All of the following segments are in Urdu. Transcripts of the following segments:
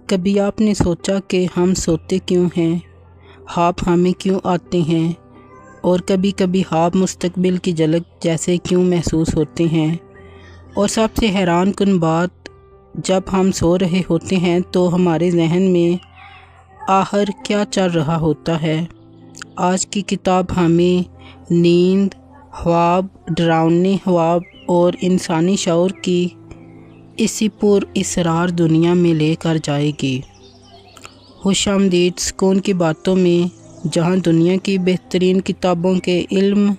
کبھی آپ نے سوچا کہ ہم سوتے کیوں ہیں، خواب ہمیں کیوں آتے ہیں، اور کبھی کبھی خواب مستقبل کی جھلک جیسے کیوں محسوس ہوتے ہیں؟ اور سب سے حیران کن بات، جب ہم سو رہے ہوتے ہیں تو ہمارے ذہن میں آخر کیا چل رہا ہوتا ہے؟ آج کی کتاب ہمیں نیند، خواب، ڈراؤنے خواب اور انسانی شعور کی اسی پر اسرار دنیا میں لے کر جائے گی۔ خوش آمدید سکون کی باتوں میں، جہاں دنیا کی بہترین کتابوں کے علم،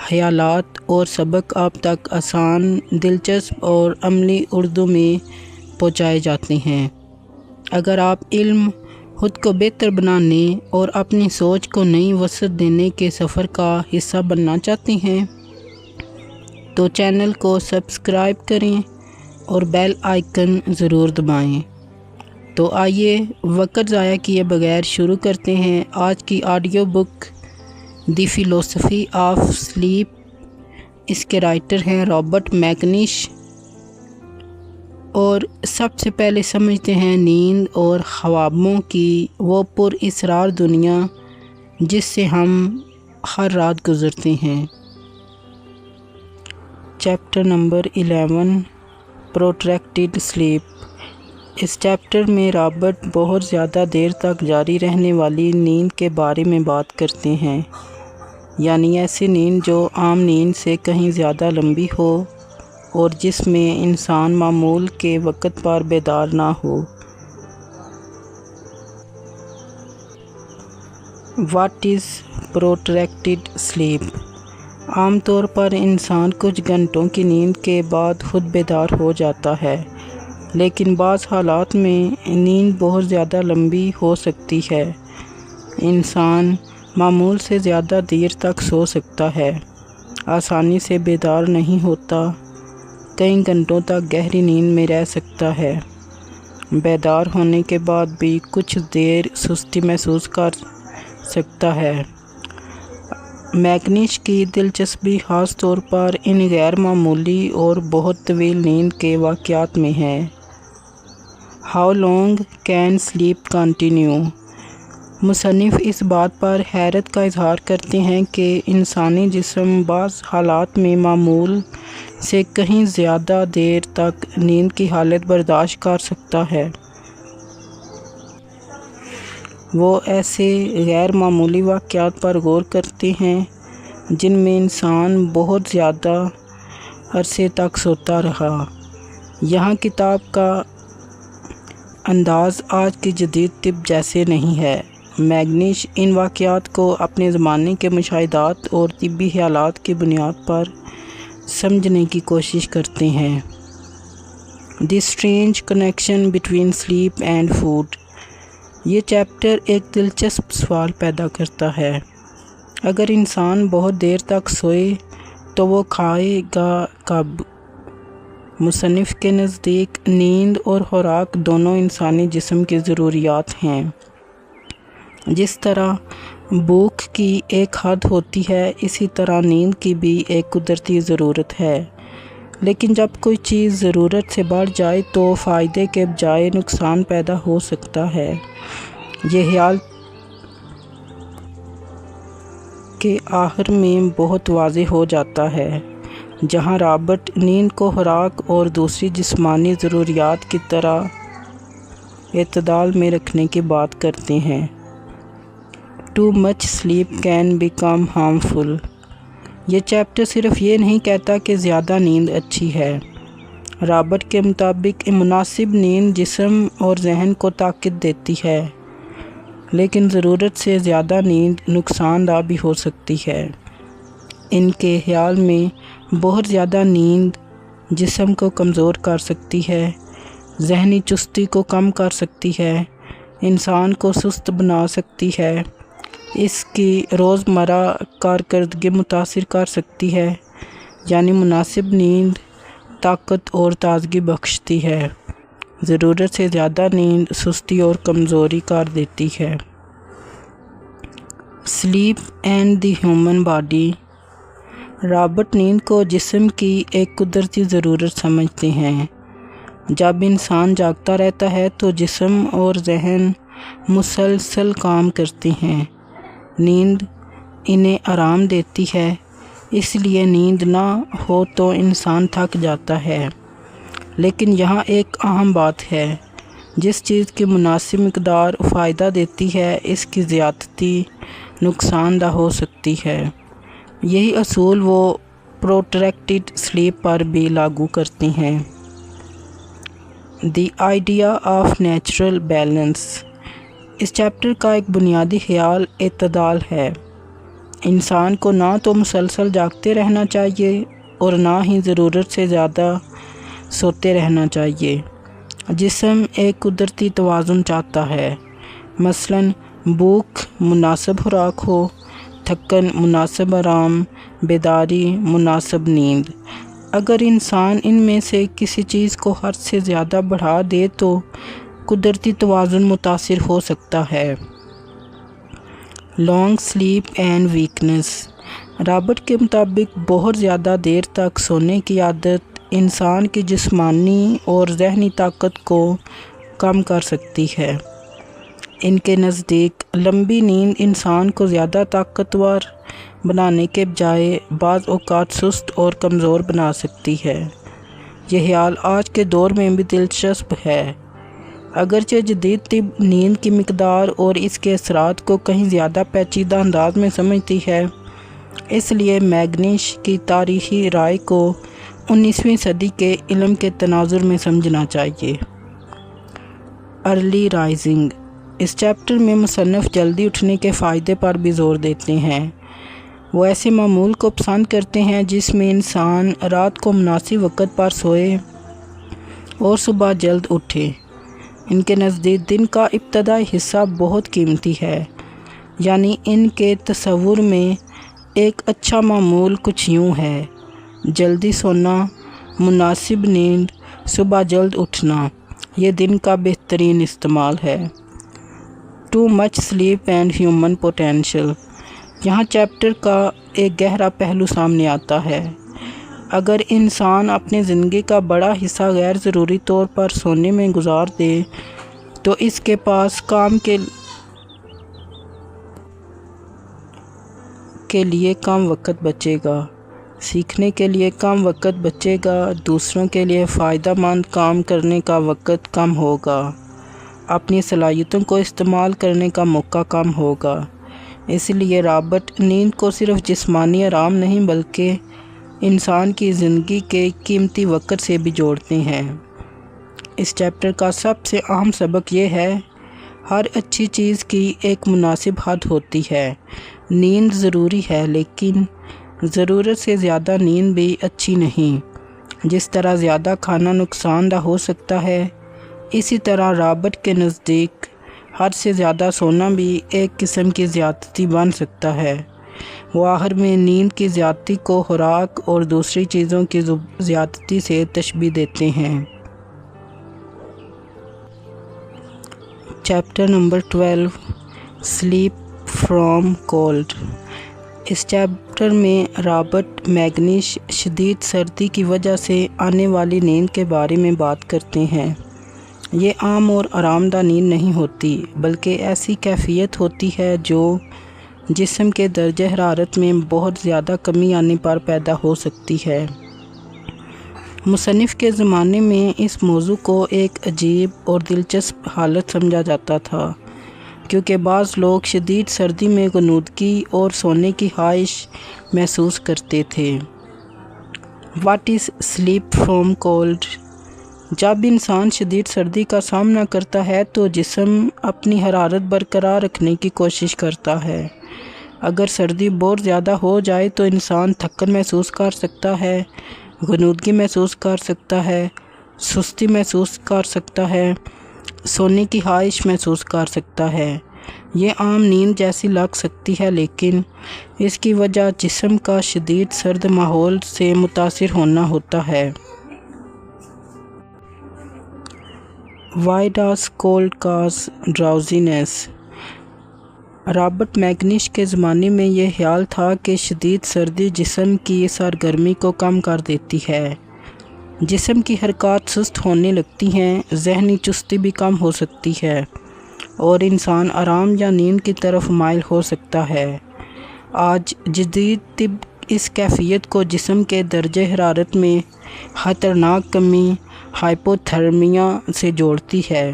خیالات اور سبق آپ تک آسان، دلچسپ اور عملی اردو میں پہنچائے جاتے ہیں۔ اگر آپ علم، خود کو بہتر بنانے اور اپنی سوچ کو نئی وسعت دینے کے سفر کا حصہ بننا چاہتے ہیں تو چینل کو سبسکرائب کریں اور بیل آئیکن ضرور دبائیں۔ تو آئیے وقت ضائع کیے بغیر شروع کرتے ہیں آج کی آڈیو بک دی فلسفی آف سلیپ۔ اس کے رائٹر ہیں رابرٹ میکنیش۔ اور سب سے پہلے سمجھتے ہیں نیند اور خوابوں کی وہ پر اسرار دنیا جس سے ہم ہر رات گزرتے ہیں۔ Chapter number 11، protracted sleep. اس چیپٹر میں رابرٹ بہت زیادہ دیر تک جاری رہنے والی نیند کے بارے میں بات کرتے ہیں، یعنی ایسی نیند جو عام نیند سے کہیں زیادہ لمبی ہو اور جس میں انسان معمول کے وقت پر بیدار نہ ہو۔ What is پروٹریکٹڈ slip? عام طور پر انسان کچھ گھنٹوں کی نیند کے بعد خود بیدار ہو جاتا ہے، لیکن بعض حالات میں نیند بہت زیادہ لمبی ہو سکتی ہے۔ انسان معمول سے زیادہ دیر تک سو سکتا ہے، آسانی سے بیدار نہیں ہوتا، کئی گھنٹوں تک گہری نیند میں رہ سکتا ہے، بیدار ہونے کے بعد بھی کچھ دیر سستی محسوس کر سکتا ہے۔ میکنیش کی دلچسپی خاص طور پر ان غیر معمولی اور بہت طویل نیند کے واقعات میں ہے۔ How long can slip continue? مصنف اس بات پر حیرت کا اظہار کرتے ہیں کہ انسانی جسم بعض حالات میں معمول سے کہیں زیادہ دیر تک نیند کی حالت برداشت کر سکتا ہے۔ وہ ایسے غیر معمولی واقعات پر غور کرتے ہیں جن میں انسان بہت زیادہ عرصے تک سوتا رہا۔ یہاں کتاب کا انداز آج کی جدید طب جیسے نہیں ہے۔ میکنیش ان واقعات کو اپنے زمانے کے مشاہدات اور طبی خیالات کی بنیاد پر سمجھنے کی کوشش کرتے ہیں۔ The strange connection between sleep and food. یہ چیپٹر ایک دلچسپ سوال پیدا کرتا ہے۔ اگر انسان بہت دیر تک سوئے تو وہ کھائے گا کب؟ مصنف کے نزدیک نیند اور خوراک دونوں انسانی جسم کی ضروریات ہیں۔ جس طرح بھوک کی ایک حد ہوتی ہے، اسی طرح نیند کی بھی ایک قدرتی ضرورت ہے۔ لیکن جب کوئی چیز ضرورت سے بڑھ جائے تو فائدے کے بجائے نقصان پیدا ہو سکتا ہے۔ یہ خیال کے آخر میں بہت واضح ہو جاتا ہے، جہاں رابرٹ نیند کو خوراک اور دوسری جسمانی ضروریات کی طرح اعتدال میں رکھنے کی بات کرتے ہیں۔ Too much slip can become harmful. یہ چیپٹر صرف یہ نہیں کہتا کہ زیادہ نیند اچھی ہے۔ رابرٹ کے مطابق مناسب نیند جسم اور ذہن کو طاقت دیتی ہے، لیکن ضرورت سے زیادہ نیند نقصان دہ بھی ہو سکتی ہے۔ ان کے خیال میں بہت زیادہ نیند جسم کو کمزور کر سکتی ہے، ذہنی چستی کو کم کر سکتی ہے، انسان کو سست بنا سکتی ہے، اس کی روزمرہ کارکردگی متاثر کر سکتی ہے۔ یعنی مناسب نیند طاقت اور تازگی بخشتی ہے، ضرورت سے زیادہ نیند سستی اور کمزوری کر دیتی ہے۔ Sleep and the human body. Robert نیند کو جسم کی ایک قدرتی ضرورت سمجھتے ہیں۔ جب انسان جاگتا رہتا ہے تو جسم اور ذہن مسلسل کام کرتے ہیں۔ نیند انہیں آرام دیتی ہے، اس لیے نیند نہ ہو تو انسان تھک جاتا ہے۔ لیکن یہاں ایک اہم بات ہے، جس چیز کی مناسب مقدار فائدہ دیتی ہے، اس کی زیادتی نقصان دہ ہو سکتی ہے۔ یہی اصول وہ پروٹریکٹڈ سلیپ پر بھی لاگو کرتے ہیں۔ The idea of natural balance. اس چیپٹر کا ایک بنیادی خیال اعتدال ہے۔ انسان کو نہ تو مسلسل جاگتے رہنا چاہیے اور نہ ہی ضرورت سے زیادہ سوتے رہنا چاہیے۔ جسم ایک قدرتی توازن چاہتا ہے، مثلاً بھوک مناسب خوراک ہو، تھکن مناسب آرام، بیداری مناسب نیند۔ اگر انسان ان میں سے کسی چیز کو حد سے زیادہ بڑھا دے تو قدرتی توازن متاثر ہو سکتا ہے۔ Long sleep and weakness. Robert کے مطابق بہت زیادہ دیر تک سونے کی عادت انسان کی جسمانی اور ذہنی طاقت کو کم کر سکتی ہے۔ ان کے نزدیک لمبی نیند انسان کو زیادہ طاقتور بنانے کے بجائے بعض اوقات سست اور کمزور بنا سکتی ہے۔ یہ خیال آج کے دور میں بھی دلچسپ ہے، اگرچہ جدید طب نیند کی مقدار اور اس کے اثرات کو کہیں زیادہ پیچیدہ انداز میں سمجھتی ہے۔ اس لیے میگنیش کی تاریخی رائے کو 19ویں صدی کے علم کے تناظر میں سمجھنا چاہیے۔ Early rising. اس چیپٹر میں مصنف جلدی اٹھنے کے فائدے پر بھی زور دیتے ہیں۔ وہ ایسے معمول کو پسند کرتے ہیں جس میں انسان رات کو مناسب وقت پر سوئے اور صبح جلد اٹھے۔ ان کے نزدیک دن کا ابتدائی حصہ بہت قیمتی ہے، یعنی ان کے تصور میں ایک اچھا معمول کچھ یوں ہے: جلدی سونا، مناسب نیند، صبح جلد اٹھنا، یہ دن کا بہترین استعمال ہے۔ Too much sleep and human potential. یہاں چیپٹر کا ایک گہرا پہلو سامنے آتا ہے۔ اگر انسان اپنی زندگی کا بڑا حصہ غیر ضروری طور پر سونے میں گزار دے تو اس کے پاس کام کے لیے کم وقت بچے گا، سیکھنے کے لیے کم وقت بچے گا، دوسروں کے لیے فائدہ مند کام کرنے کا وقت کم ہوگا، اپنی صلاحیتوں کو استعمال کرنے کا موقع کم ہوگا۔ اس لیے رابرٹ نیند کو صرف جسمانی آرام نہیں بلکہ انسان کی زندگی کے قیمتی وقت سے بھی جوڑتے ہیں۔ اس چیپٹر کا سب سے اہم سبق یہ ہے: ہر اچھی چیز کی ایک مناسب حد ہوتی ہے۔ نیند ضروری ہے، لیکن ضرورت سے زیادہ نیند بھی اچھی نہیں۔ جس طرح زیادہ کھانا نقصان دہ ہو سکتا ہے، اسی طرح رابرٹ کے نزدیک حد سے زیادہ سونا بھی ایک قسم کی زیادتی بن سکتا ہے۔ وہ آخر میں نیند کی زیادتی کو خوراک اور دوسری چیزوں کی زیادتی سے تشبیہ دیتے ہیں۔ چیپٹر نمبر 12 سلیپ فرام کولڈ۔ اس چیپٹر میں رابرٹ میگنیش شدید سردی کی وجہ سے آنے والی نیند کے بارے میں بات کرتے ہیں۔ یہ عام اور آرام دہ نیند نہیں ہوتی، بلکہ ایسی کیفیت ہوتی ہے جو جسم کے درجہ حرارت میں بہت زیادہ کمی آنے پر پیدا ہو سکتی ہے۔ مصنف کے زمانے میں اس موضوع کو ایک عجیب اور دلچسپ حالت سمجھا جاتا تھا، کیونکہ بعض لوگ شدید سردی میں غنودگی اور سونے کی خواہش محسوس کرتے تھے۔ What is sleep from cold? جب انسان شدید سردی کا سامنا کرتا ہے تو جسم اپنی حرارت برقرار رکھنے کی کوشش کرتا ہے۔ اگر سردی بہت زیادہ ہو جائے تو انسان تھکن محسوس کر سکتا ہے، غنودگی محسوس کر سکتا ہے، سستی محسوس کر سکتا ہے، سونے کی خواہش محسوس کر سکتا ہے۔ یہ عام نیند جیسی لگ سکتی ہے، لیکن اس کی وجہ جسم کا شدید سرد ماحول سے متاثر ہونا ہوتا ہے۔ Why does cold cause drowsiness؟ Robert Macnish کے زمانے میں یہ خیال تھا کہ شدید سردی جسم کی سرگرمی کو کم کر دیتی ہے۔ جسم کی حرکات سست ہونے لگتی ہیں، ذہنی چستی بھی کم ہو سکتی ہے اور انسان آرام یا نیند کی طرف مائل ہو سکتا ہے۔ آج جدید طب اس کیفیت کو جسم کے درجہ حرارت میں خطرناک کمی ہائپوتھرمیا سے جوڑتی ہے،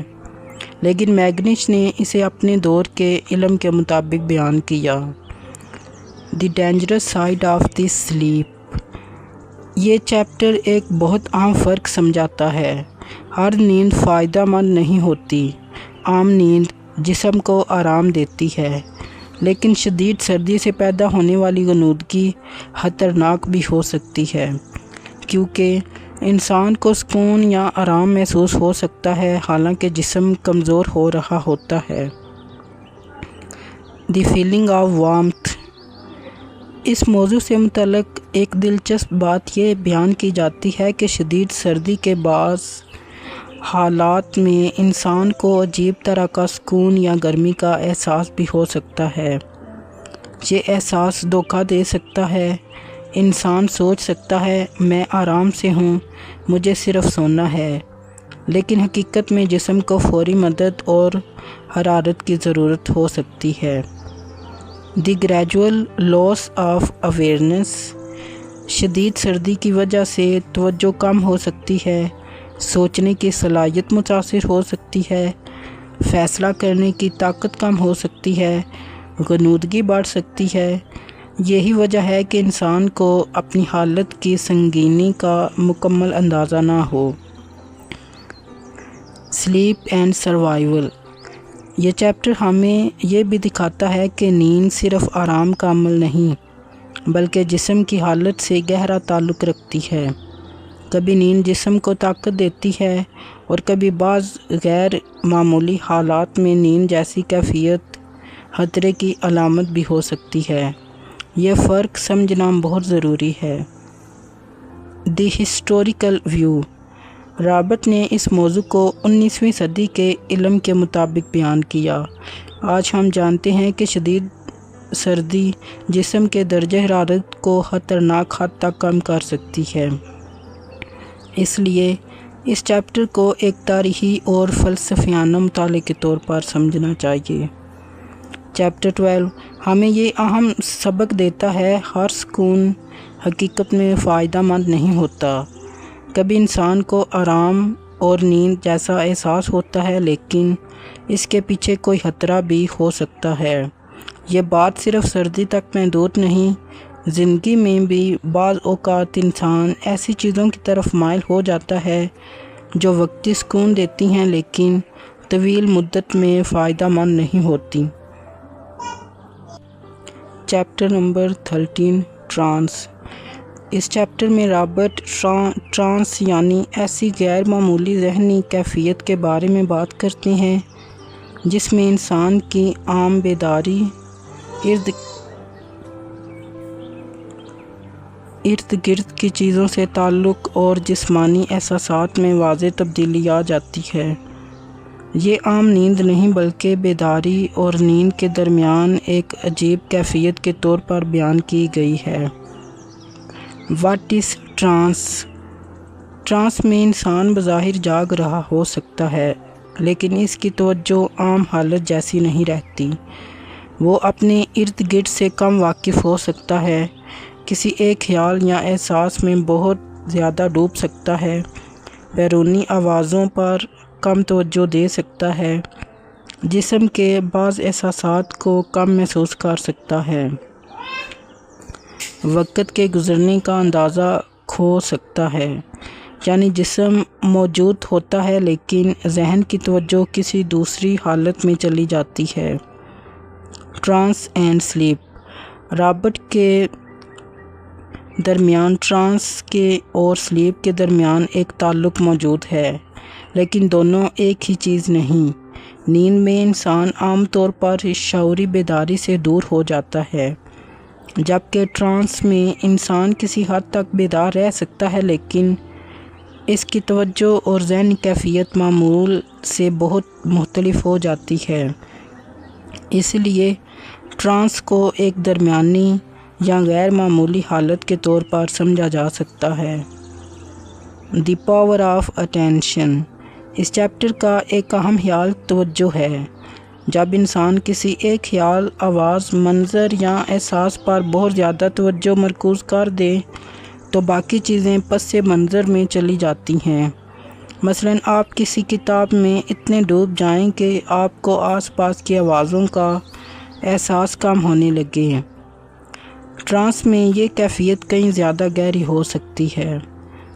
لیکن میگنش نے اسے اپنے دور کے علم کے مطابق بیان کیا۔ The dangerous side of the sleep. یہ چیپٹر ایک بہت عام فرق سمجھاتا ہے۔ ہر نیند فائدہ مند نہیں ہوتی۔ عام نیند جسم کو آرام دیتی ہے، لیکن شدید سردی سے پیدا ہونے والی غنودگی خطرناک بھی ہو سکتی ہے، کیونکہ انسان کو سکون یا آرام محسوس ہو سکتا ہے حالانکہ جسم کمزور ہو رہا ہوتا ہے۔ The feeling of warmth. اس موضوع سے متعلق ایک دلچسپ بات یہ بیان کی جاتی ہے کہ شدید سردی کے بعض حالات میں انسان کو عجیب طرح کا سکون یا گرمی کا احساس بھی ہو سکتا ہے۔ یہ احساس دھوکہ دے سکتا ہے۔ انسان سوچ سکتا ہے میں آرام سے ہوں، مجھے صرف سونا ہے، لیکن حقیقت میں جسم کو فوری مدد اور حرارت کی ضرورت ہو سکتی ہے۔ دی گریجول لاس آف اویئرنیس۔ شدید سردی کی وجہ سے توجہ کم ہو سکتی ہے، سوچنے کی صلاحیت متاثر ہو سکتی ہے، فیصلہ کرنے کی طاقت کم ہو سکتی ہے، غنودگی بڑھ سکتی ہے۔ یہی وجہ ہے کہ انسان کو اپنی حالت کی سنگینی کا مکمل اندازہ نہ ہو۔ Sleep and survival. یہ چیپٹر ہمیں یہ بھی دکھاتا ہے کہ نیند صرف آرام کا عمل نہیں، بلکہ جسم کی حالت سے گہرا تعلق رکھتی ہے۔ کبھی نیند جسم کو طاقت دیتی ہے اور کبھی بعض غیر معمولی حالات میں نیند جیسی کیفیت خطرے کی علامت بھی ہو سکتی ہے۔ یہ فرق سمجھنا بہت ضروری ہے۔ The historical view. رابرٹ نے اس موضوع کو 19ویں صدی کے علم کے مطابق بیان کیا۔ آج ہم جانتے ہیں کہ شدید سردی جسم کے درجہ حرارت کو خطرناک حد تک کم کر سکتی ہے۔ اس لیے اس چیپٹر کو ایک تاریخی اور فلسفیانہ مطالعے کے طور پر سمجھنا چاہیے۔ چیپٹر 12 ہمیں یہ اہم سبق دیتا ہے، ہر سکون حقیقت میں فائدہ مند نہیں ہوتا۔ کبھی انسان کو آرام اور نیند جیسا احساس ہوتا ہے، لیکن اس کے پیچھے کوئی خطرہ بھی ہو سکتا ہے۔ یہ بات صرف سردی تک محدود نہیں، زندگی میں بھی بعض اوقات انسان ایسی چیزوں کی طرف مائل ہو جاتا ہے جو وقتی سکون دیتی ہیں لیکن طویل مدت میں فائدہ مند نہیں ہوتی۔ Chapter number 13 trance. اس چیپٹر میں رابرٹ ٹرانس یعنی ایسی غیر معمولی ذہنی کیفیت کے بارے میں بات کرتے ہیں جس میں انسان کی عام بیداری، ارد گرد کی چیزوں سے تعلق اور جسمانی احساسات میں واضح تبدیلی آ جاتی ہے۔ یہ عام نیند نہیں بلکہ بیداری اور نیند کے درمیان ایک عجیب کیفیت کے طور پر بیان کی گئی ہے۔ What is trans? ٹرانس میں انسان بظاہر جاگ رہا ہو سکتا ہے، لیکن اس کی توجہ عام حالت جیسی نہیں رہتی۔ وہ اپنے ارد گرد سے کم واقف ہو سکتا ہے، کسی ایک خیال یا احساس میں بہت زیادہ ڈوب سکتا ہے، بیرونی آوازوں پر کم توجہ دے سکتا ہے، جسم کے بعض احساسات کو کم محسوس کر سکتا ہے، وقت کے گزرنے کا اندازہ کھو سکتا ہے، یعنی جسم موجود ہوتا ہے لیکن ذہن کی توجہ کسی دوسری حالت میں چلی جاتی ہے۔ Trans and sleep. رابرٹ کے درمیان ٹرانس کے اور سلیپ کے درمیان ایک تعلق موجود ہے، لیکن دونوں ایک ہی چیز نہیں۔ نیند میں انسان عام طور پر شعوری بیداری سے دور ہو جاتا ہے، جبکہ ٹرانس میں انسان کسی حد تک بیدار رہ سکتا ہے لیکن اس کی توجہ اور ذہنی کیفیت معمول سے بہت مختلف ہو جاتی ہے۔ اس لیے ٹرانس کو ایک درمیانی یا غیر معمولی حالت کے طور پر سمجھا جا سکتا ہے۔ The power of attention. اس چیپٹر کا ایک اہم خیال توجہ ہے۔ جب انسان کسی ایک خیال، آواز، منظر یا احساس پر بہت زیادہ توجہ مرکوز کر دے تو باقی چیزیں پس منظر میں چلی جاتی ہیں۔ مثلاً آپ کسی کتاب میں اتنے ڈوب جائیں کہ آپ کو آس پاس کی آوازوں کا احساس کم ہونے لگے۔ ٹرانس میں یہ کیفیت کہیں زیادہ گہری ہو سکتی ہے۔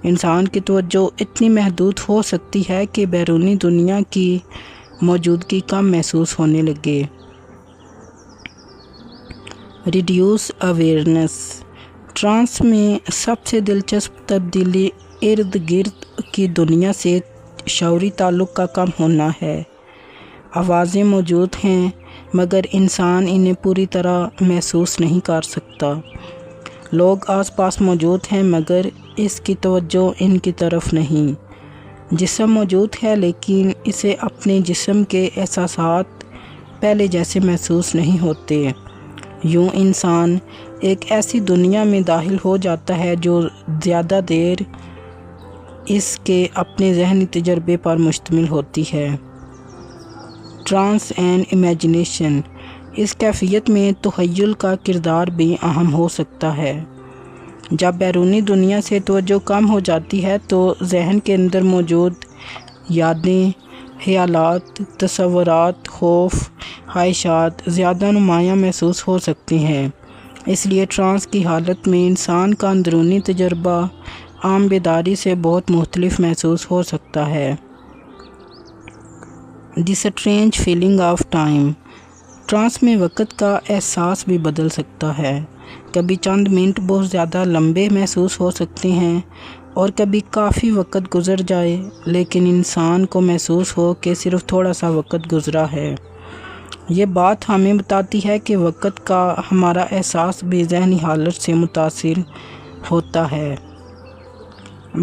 انسان کی توجہ اتنی محدود ہو سکتی ہے کہ بیرونی دنیا کی موجودگی کم محسوس ہونے لگے۔ Reduce awareness. ٹرانس میں سب سے دلچسپ تبدیلی ارد گرد کی دنیا سے شعوری تعلق کا کم ہونا ہے۔ آوازیں موجود ہیں مگر انسان انہیں پوری طرح محسوس نہیں کر سکتا۔ لوگ آس پاس موجود ہیں مگر اس کی توجہ ان کی طرف نہیں۔ جسم موجود ہے لیکن اسے اپنے جسم کے احساسات پہلے جیسے محسوس نہیں ہوتے۔ یوں انسان ایک ایسی دنیا میں داخل ہو جاتا ہے جو زیادہ دیر اس کے اپنے ذہنی تجربے پر مشتمل ہوتی ہے۔ Trans and imagination. اس کیفیت میں تخیل کا کردار بھی اہم ہو سکتا ہے۔ جب بیرونی دنیا سے توجہ کم ہو جاتی ہے تو ذہن کے اندر موجود یادیں، خیالات، تصورات، خوف، خواہشات زیادہ نمایاں محسوس ہو سکتے ہیں۔ اس لیے ٹرانس کی حالت میں انسان کا اندرونی تجربہ عام بیداری سے بہت مختلف محسوس ہو سکتا ہے۔ The strange feeling of time. Trance میں وقت کا احساس بھی بدل سکتا ہے۔ کبھی چند منٹ بہت زیادہ لمبے محسوس ہو سکتے ہیں اور کبھی کافی وقت گزر جائے لیکن انسان کو محسوس ہو کہ صرف تھوڑا سا وقت گزرا ہے۔ یہ بات ہمیں بتاتی ہے کہ وقت کا ہمارا احساس بھی ذہنی حالت سے متاثر ہوتا ہے۔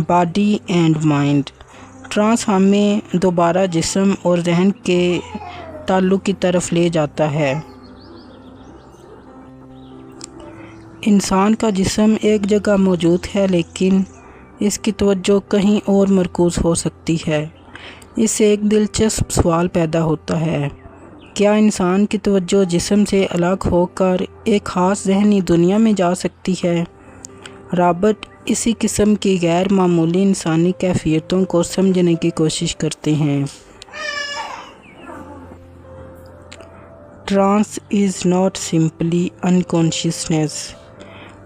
Body and mind. ٹرانس ہمیں دوبارہ جسم اور ذہن کے تعلق کی طرف لے جاتا ہے۔ انسان کا جسم ایک جگہ موجود ہے لیکن اس کی توجہ کہیں اور مرکوز ہو سکتی ہے۔ اس سے ایک دلچسپ سوال پیدا ہوتا ہے، کیا انسان کی توجہ جسم سے الگ ہو کر ایک خاص ذہنی دنیا میں جا سکتی ہے؟ رابرٹ اسی قسم کی غیر معمولی انسانی کیفیتوں کو سمجھنے کی کوشش کرتے ہیں۔ Trance is not simply unconsciousness.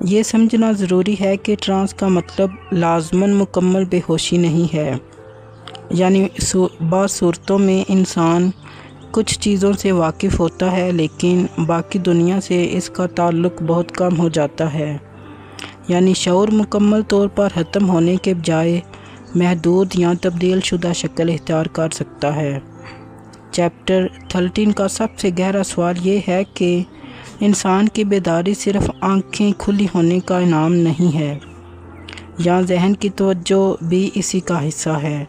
یہ سمجھنا ضروری ہے کہ ٹرانس کا مطلب لازماً مکمل بے ہوشی نہیں ہے۔ یعنی بعض صورتوں میں انسان کچھ چیزوں سے واقف ہوتا ہے لیکن باقی دنیا سے اس کا تعلق بہت کم ہو جاتا ہے۔ یعنی شعور مکمل طور پر ختم ہونے کے بجائے محدود یا تبدیل شدہ شکل اختیار کر سکتا ہے۔ چیپٹر 13 کا سب سے گہرا سوال یہ ہے کہ انسان کی بیداری صرف آنکھیں کھلی ہونے کا انعام نہیں ہے، یا ذہن کی توجہ بھی اسی کا حصہ ہے۔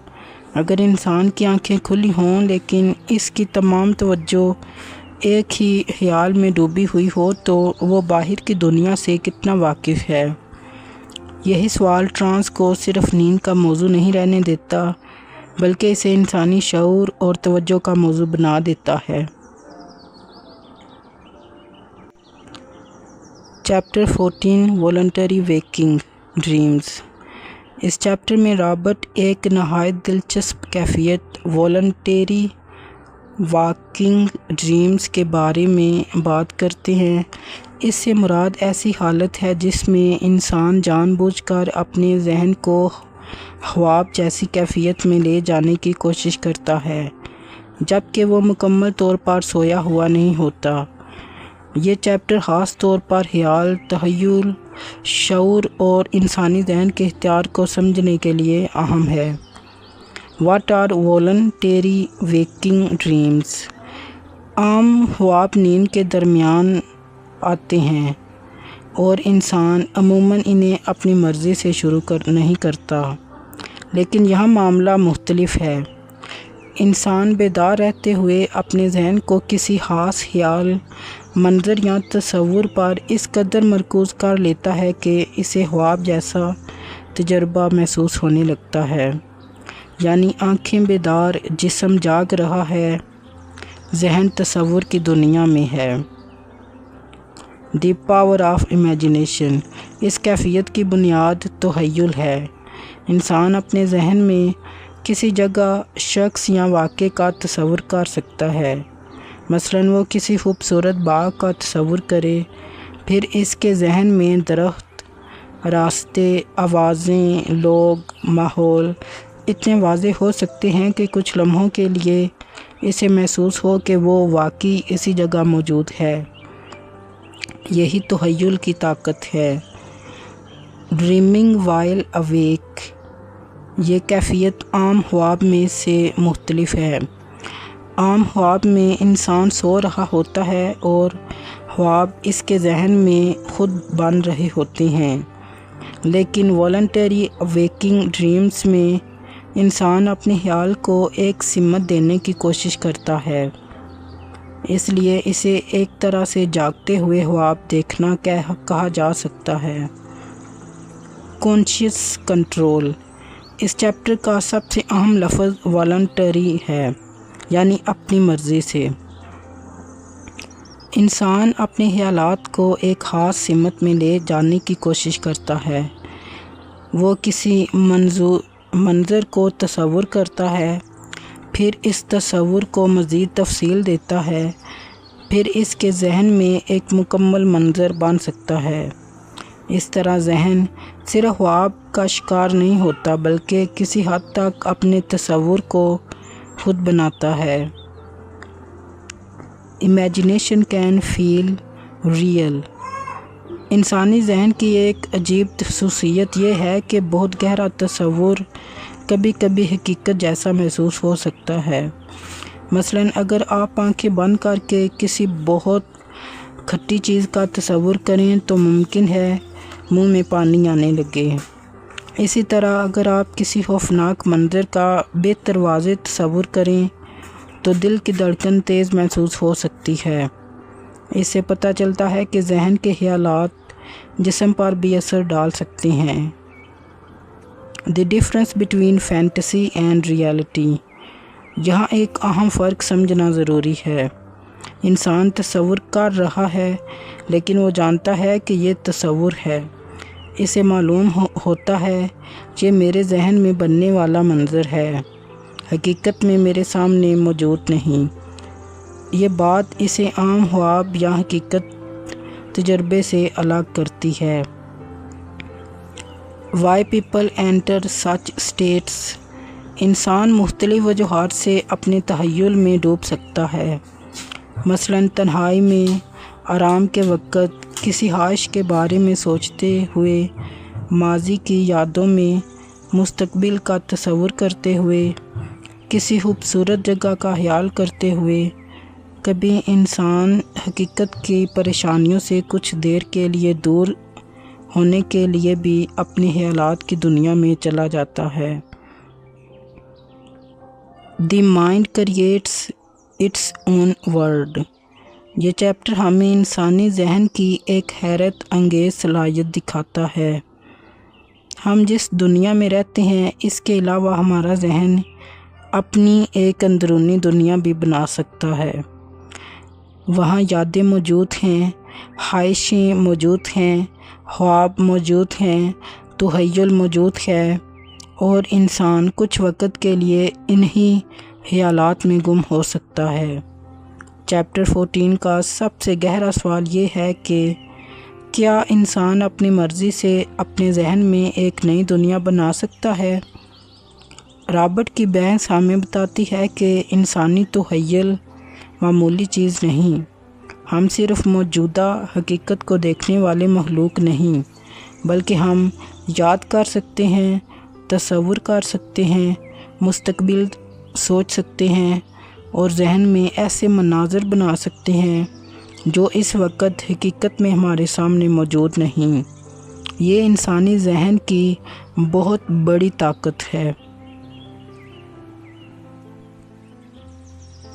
اگر انسان کی آنکھیں کھلی ہوں لیکن اس کی تمام توجہ ایک ہی خیال میں ڈوبی ہوئی ہو تو وہ باہر کی دنیا سے کتنا واقف ہے؟ یہی سوال ٹرانس کو صرف نیند کا موضوع نہیں رہنے دیتا بلکہ اسے انسانی شعور اور توجہ کا موضوع بنا دیتا ہے۔ Chapter 14 voluntary waking dreams. اس چیپٹر میں رابرٹ ایک نہایت دلچسپ کیفیت والنٹری واکنگ ڈریمز کے بارے میں بات کرتے ہیں۔ اس سے مراد ایسی حالت ہے جس میں انسان جان بوجھ کر اپنے ذہن کو خواب جیسی کیفیت میں لے جانے کی کوشش کرتا ہے جبکہ وہ مکمل طور پر سویا ہوا نہیں ہوتا۔ یہ چیپٹر خاص طور پر خیال، تخیل، شعور اور انسانی ذہن کے اختیار کو سمجھنے کے لیے اہم ہے۔ What are voluntary waking dreams? عام خواب نیند کے درمیان آتے ہیں اور انسان عموماً انہیں اپنی مرضی سے شروع نہیں کرتا، لیکن یہاں معاملہ مختلف ہے۔ انسان بیدار رہتے ہوئے اپنے ذہن کو کسی خاص خیال، منظر یا تصور پر اس قدر مرکوز کر لیتا ہے کہ اسے خواب جیسا تجربہ محسوس ہونے لگتا ہے، یعنی آنکھیں بیدار، جسم جاگ رہا ہے، ذہن تصور کی دنیا میں ہے۔ دی پاور آف امیجنیشن، اس کیفیت کی بنیاد تخیل ہے۔ انسان اپنے ذہن میں کسی جگہ، شخص یا واقعے کا تصور کر سکتا ہے۔ مثلاً وہ کسی خوبصورت باغ کا تصور کرے، پھر اس کے ذہن میں درخت، راستے، آوازیں، لوگ، ماحول اتنے واضح ہو سکتے ہیں کہ کچھ لمحوں کے لیے اسے محسوس ہو کہ وہ واقعی اسی جگہ موجود ہے۔ یہی تخیل کی طاقت ہے۔ ڈریمنگ وائل اویک، یہ کیفیت عام خواب میں سے مختلف ہے۔ عام خواب میں انسان سو رہا ہوتا ہے اور خواب اس کے ذہن میں خود بن رہے ہوتے ہیں، لیکن والنٹری اویکنگ ڈریمز میں انسان اپنے خیال کو ایک سمت دینے کی کوشش کرتا ہے، اس لیے اسے ایک طرح سے جاگتے ہوئے خواب دیکھنا کہا جا سکتا ہے۔ کانشیس کنٹرول، اس چیپٹر کا سب سے اہم لفظ والنٹری ہے، یعنی اپنی مرضی سے۔ انسان اپنے خیالات کو ایک خاص سمت میں لے جانے کی کوشش کرتا ہے۔ وہ کسی منظر کو تصور کرتا ہے، پھر اس تصور کو مزید تفصیل دیتا ہے، پھر اس کے ذہن میں ایک مکمل منظر بن سکتا ہے۔ اس طرح ذہن صرف خواب کا شکار نہیں ہوتا، بلکہ کسی حد تک اپنے تصور کو خود بناتا ہے۔ امیجنیشن کین فیل ریئل، انسانی ذہن کی ایک عجیب خصوصیت یہ ہے کہ بہت گہرا تصور کبھی کبھی حقیقت جیسا محسوس ہو سکتا ہے۔ مثلاً اگر آپ آنکھیں بند کر کے کسی بہت کھٹی چیز کا تصور کریں تو ممکن ہے منہ میں پانی آنے لگے۔ اسی طرح اگر آپ کسی خوفناک منظر کا بہتر واضح تصور کریں تو دل کی دھڑکن تیز محسوس ہو سکتی ہے۔ اس سے پتہ چلتا ہے کہ ذہن کے خیالات جسم پر بھی اثر ڈال سکتے ہیں۔ The difference between fantasy and reality, یہاں ایک اہم فرق سمجھنا ضروری ہے۔ انسان تصور کر رہا ہے، لیکن وہ جانتا ہے کہ یہ تصور ہے۔ اسے معلوم ہوتا ہے یہ میرے ذہن میں بننے والا منظر ہے، حقیقت میں میرے سامنے موجود نہیں۔ یہ بات اسے عام خواب یا حقیقت تجربے سے الگ کرتی ہے۔ Why people enter such states, انسان مختلف وجوہات سے اپنے تخیل میں ڈوب سکتا ہے۔ مثلاً تنہائی میں، آرام کے وقت، کسی خواہش کے بارے میں سوچتے ہوئے، ماضی کی یادوں میں، مستقبل کا تصور کرتے ہوئے، کسی خوبصورت جگہ کا خیال کرتے ہوئے۔ کبھی انسان حقیقت کی پریشانیوں سے کچھ دیر کے لیے دور ہونے کے لیے بھی اپنے خیالات کی دنیا میں چلا جاتا ہے۔ The mind creates its own world, یہ چیپٹر ہمیں انسانی ذہن کی ایک حیرت انگیز صلاحیت دکھاتا ہے۔ ہم جس دنیا میں رہتے ہیں، اس کے علاوہ ہمارا ذہن اپنی ایک اندرونی دنیا بھی بنا سکتا ہے۔ وہاں یادیں موجود ہیں، خواہشیں موجود ہیں، خواب موجود ہیں، تخیل موجود ہے، اور انسان کچھ وقت کے لیے انہی خیالات میں گم ہو سکتا ہے۔ چیپٹر 14 کا سب سے گہرا سوال یہ ہے کہ کیا انسان اپنی مرضی سے اپنے ذہن میں ایک نئی دنیا بنا سکتا ہے؟ رابرٹ کی بحث ہمیں بتاتی ہے کہ انسانی تخیل معمولی چیز نہیں۔ ہم صرف موجودہ حقیقت کو دیکھنے والے مخلوق نہیں، بلکہ ہم یاد کر سکتے ہیں، تصور کر سکتے ہیں، مستقبل سوچ سکتے ہیں، اور ذہن میں ایسے مناظر بنا سکتے ہیں جو اس وقت حقیقت میں ہمارے سامنے موجود نہیں۔ یہ انسانی ذہن کی بہت بڑی طاقت ہے۔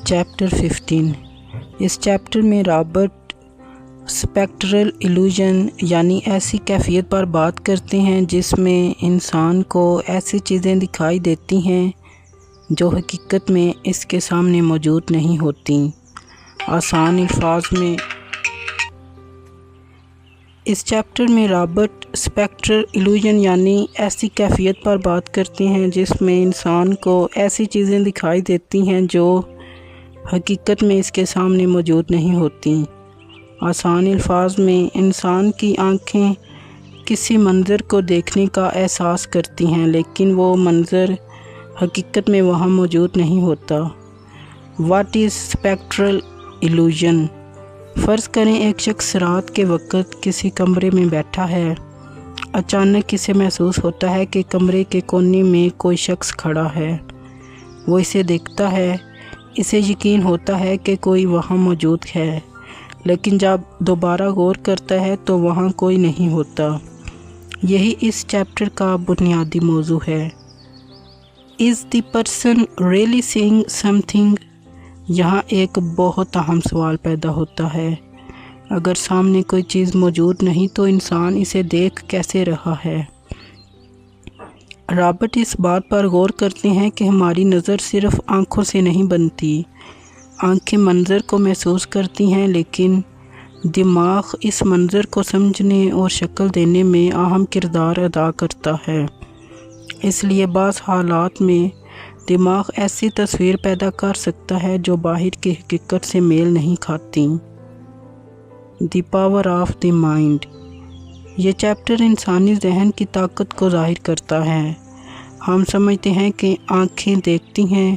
چیپٹر 15، اس چیپٹر میں رابرٹ اسپیکٹرل ایلوژن یعنی ایسی کیفیت پر بات کرتے ہیں جس میں انسان کو ایسی چیزیں دکھائی دیتی ہیں جو حقیقت میں اس کے سامنے موجود نہیں ہوتی۔ آسان الفاظ میں اس چیپٹر میں رابرٹ اسپیکٹرل ایلوژن یعنی ایسی کیفیت پر بات کرتے ہیں جس میں انسان کو ایسی چیزیں دکھائی دیتی ہیں جو حقیقت میں اس کے سامنے موجود نہیں ہوتی۔ آسان الفاظ میں انسان کی آنکھیں کسی منظر کو دیکھنے کا احساس کرتی ہیں لیکن وہ منظر حقیقت میں وہاں موجود نہیں ہوتا۔ What is spectral illusion? فرض کریں ایک شخص رات کے وقت کسی کمرے میں بیٹھا ہے۔ اچانک اسے محسوس ہوتا ہے کہ کمرے کے کونے میں کوئی شخص کھڑا ہے۔ وہ اسے دیکھتا ہے، اسے یقین ہوتا ہے کہ کوئی وہاں موجود ہے، لیکن جب دوبارہ غور کرتا ہے تو وہاں کوئی نہیں ہوتا۔ یہی اس چیپٹر کا بنیادی موضوع ہے۔ Is the person really seeing something؟ یہاں ایک بہت اہم سوال پیدا ہوتا ہے۔ اگر سامنے کوئی چیز موجود نہیں تو انسان اسے دیکھ کیسے رہا ہے؟ رابرٹ اس بات پر غور کرتے ہیں کہ ہماری نظر صرف آنکھوں سے نہیں بنتی۔ آنکھیں منظر کو محسوس کرتی ہیں لیکن دماغ اس منظر کو سمجھنے اور شکل دینے میں اہم کردار ادا کرتا ہے۔ اس لیے بعض حالات میں دماغ ایسی تصویر پیدا کر سکتا ہے جو باہر کی حقیقت سے میل نہیں کھاتی۔ دی پاور آف دی مائنڈ۔ یہ چیپٹر انسانی ذہن کی طاقت کو ظاہر کرتا ہے۔ ہم سمجھتے ہیں کہ آنکھیں دیکھتی ہیں،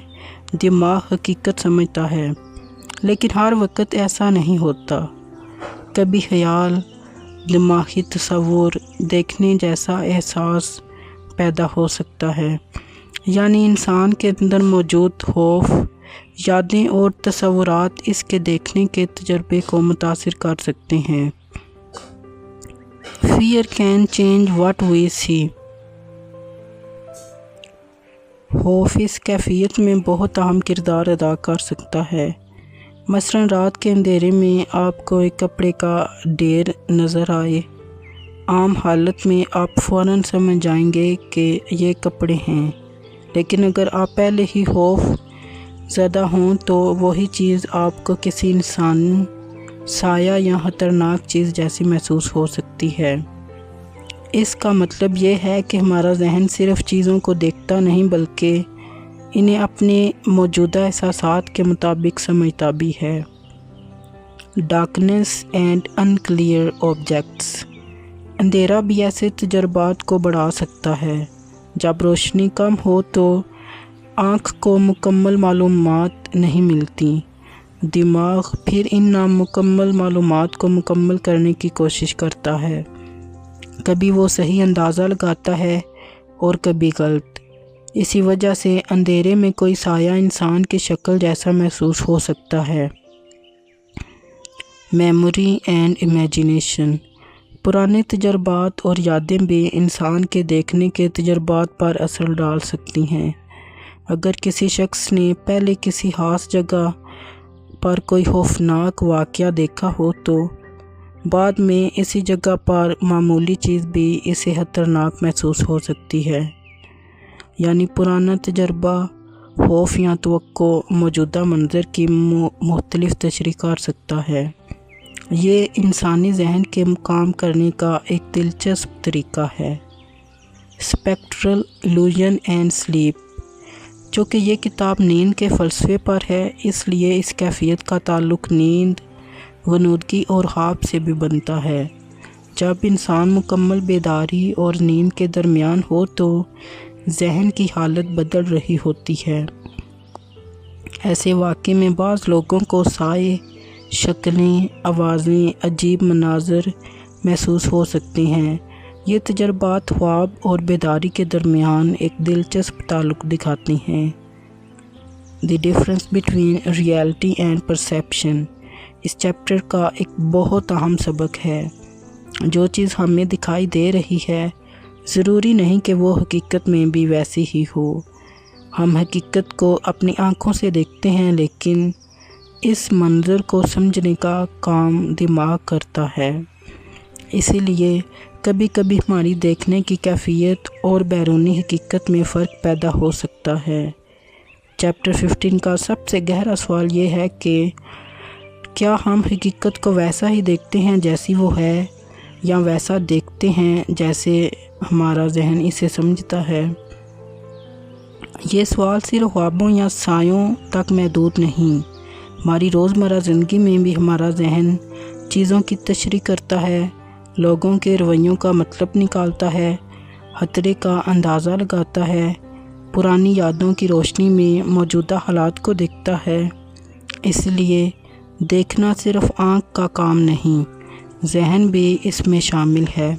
دماغ حقیقت سمجھتا ہے، لیکن ہر وقت ایسا نہیں ہوتا۔ کبھی خیال، دماغی تصور دیکھنے جیسا احساس پیدا ہو سکتا ہے، یعنی انسان کے اندر موجود خوف، یادیں اور تصورات اس کے دیکھنے کے تجربے کو متاثر کر سکتے ہیں۔ Fear can change what we see۔ خوف اس کیفیت میں بہت اہم کردار ادا کر سکتا ہے۔ مثلاً رات کے اندھیرے میں آپ کو ایک کپڑے کا ڈھیر نظر آئے۔ عام حالت میں آپ فوراً سمجھ جائیں گے کہ یہ کپڑے ہیں، لیکن اگر آپ پہلے ہی خوف زدہ ہوں تو وہی چیز آپ کو کسی انسان، سایہ یا خطرناک چیز جیسی محسوس ہو سکتی ہے۔ اس کا مطلب یہ ہے کہ ہمارا ذہن صرف چیزوں کو دیکھتا نہیں بلکہ انہیں اپنے موجودہ احساسات کے مطابق سمجھتا بھی ہے۔ Darkness and unclear objects. اندھیرا بھی ایسے تجربات کو بڑھا سکتا ہے۔ جب روشنی کم ہو تو آنکھ کو مکمل معلومات نہیں ملتی۔ دماغ پھر ان نامکمل معلومات کو مکمل کرنے کی کوشش کرتا ہے۔ کبھی وہ صحیح اندازہ لگاتا ہے اور کبھی غلط۔ اسی وجہ سے اندھیرے میں کوئی سایہ انسان کی شکل جیسا محسوس ہو سکتا ہے۔ Memory and imagination. پرانے تجربات اور یادیں بھی انسان کے دیکھنے کے تجربات پر اثر ڈال سکتی ہیں۔ اگر کسی شخص نے پہلے کسی خاص جگہ پر کوئی خوفناک واقعہ دیکھا ہو تو بعد میں اسی جگہ پر معمولی چیز بھی اسے خطرناک محسوس ہو سکتی ہے۔ یعنی پرانا تجربہ، خوف یا توقع موجودہ منظر کی مختلف تشریح کر سکتا ہے۔ یہ انسانی ذہن کے کام کرنے کا ایک دلچسپ طریقہ ہے۔ Spectral illusion and sleep. چونکہ یہ کتاب نیند کے فلسفے پر ہے، اس لیے اس کیفیت کا تعلق نیند، غنودگی اور خواب سے بھی بنتا ہے۔ جب انسان مکمل بیداری اور نیند کے درمیان ہو تو ذہن کی حالت بدل رہی ہوتی ہے۔ ایسے واقعے میں بعض لوگوں کو سائے، شکلیں، آوازیں، عجیب مناظر محسوس ہو سکتے ہیں۔ یہ تجربات خواب اور بیداری کے درمیان ایک دلچسپ تعلق دکھاتے ہیں۔ The difference between reality and perception. اس چیپٹر کا ایک بہت اہم سبق ہے۔ جو چیز ہمیں دکھائی دے رہی ہے ضروری نہیں کہ وہ حقیقت میں بھی ویسی ہی ہو۔ ہم حقیقت کو اپنی آنکھوں سے دیکھتے ہیں لیکن اس منظر کو سمجھنے کا کام دماغ کرتا ہے۔ اسی لیے کبھی کبھی ہماری دیکھنے کی کیفیت اور بیرونی حقیقت میں فرق پیدا ہو سکتا ہے۔ چیپٹر 15 کا سب سے گہرا سوال یہ ہے کہ کیا ہم حقیقت کو ویسا ہی دیکھتے ہیں جیسی وہ ہے، یا ویسا دیکھتے ہیں جیسے ہمارا ذہن اسے سمجھتا ہے؟ یہ سوال صرف خوابوں یا سایوں تک محدود نہیں، ہماری روزمرہ زندگی میں بھی ہمارا ذہن چیزوں کی تشریح کرتا ہے، لوگوں کے رویوں کا مطلب نکالتا ہے، خطرے کا اندازہ لگاتا ہے، پرانی یادوں کی روشنی میں موجودہ حالات کو دیکھتا ہے۔ اس لیے دیکھنا صرف آنکھ کا کام نہیں، ذہن بھی اس میں شامل ہے۔